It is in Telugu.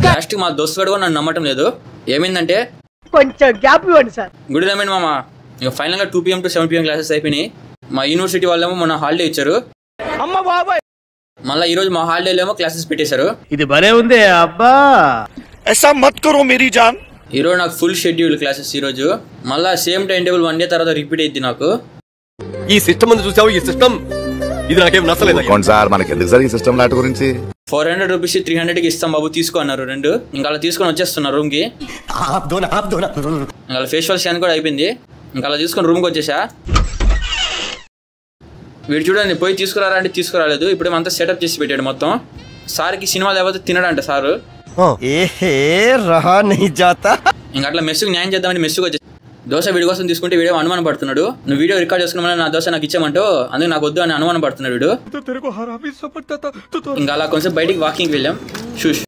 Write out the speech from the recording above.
లాస్ట్ మా దోస్తు కూడా నన్ను నమ్మటం లేదు. ఏమైందంటే కొంచెం గ్యాప్ ఇవ్వండి సార్. గుడ్ ఈవినింగ్ మామ. ఇక ఫైనల్గా 2 PM to 7 PM క్లాసెస్ అయిపోయినాయి. మా యూనివర్సిటీ వాళ్ళేమో మొన్న హాలిడే ఇచ్చారు. మళ్ళీ ఈ రోజు మా హాలిడేలేమో క్లాసెస్ పెట్టేశారు. ఇది భలే ఉంది అబ్బా. ఈ రోజు నాకు ఫుల్ షెడ్యూల్ క్లాసెస్. ఈ రోజు మళ్ళీ సేమ్ టైం టేబుల్ 1 day తర్వాత రిపీట్ అయింది నాకు. ఈ సిస్టమ్ అంతా చూసావు? ఈ సిస్టమ్ ఇది నాకేం నచ్చలేదు సార్. మనకి ఎందుకు సార్ ఈ సిస్టమ్ లాంటి గురించి? 400 రూపీస్ 300కి ఇస్తాం బాబు తీసుకో అన్నారు రెండు. ఇంకా అలా తీసుకొని వచ్చేస్తున్నారు రూమ్ కి. ఇంకా ఫేషియల్ స్కాన్ కూడా అయిపోయింది. ఇంకా అలా తీసుకొని రూమ్కి వచ్చేసా. వీడు చూడండి పోయి తీసుకురారా అంటే తీసుకురాలేదు. ఇప్పుడు అంతా సెటప్ చేసి పెట్టాడు మొత్తం. సార్కి సినిమా లేకపోతే తినడంట సారు. ఇంకా అట్లా మెస్సుకు న్యాయం చేద్దామని మెస్సుకు వచ్చేసి దోశ వీడి కోసం తీసుకుంటే వీడియో అనుమానం పడుతున్నాడు. నువ్వు వీడియో రికార్డ్ చేసుకున్నా నా దోశ నాకు ఇచ్చామంటూ అందుకు నాకు వద్దు అని అనుమానం పడుతున్నాడు వీడు. ఇంకా అలా కొంచెం బయటికి వాకింగ్కి వెళ్ళాం. షూష్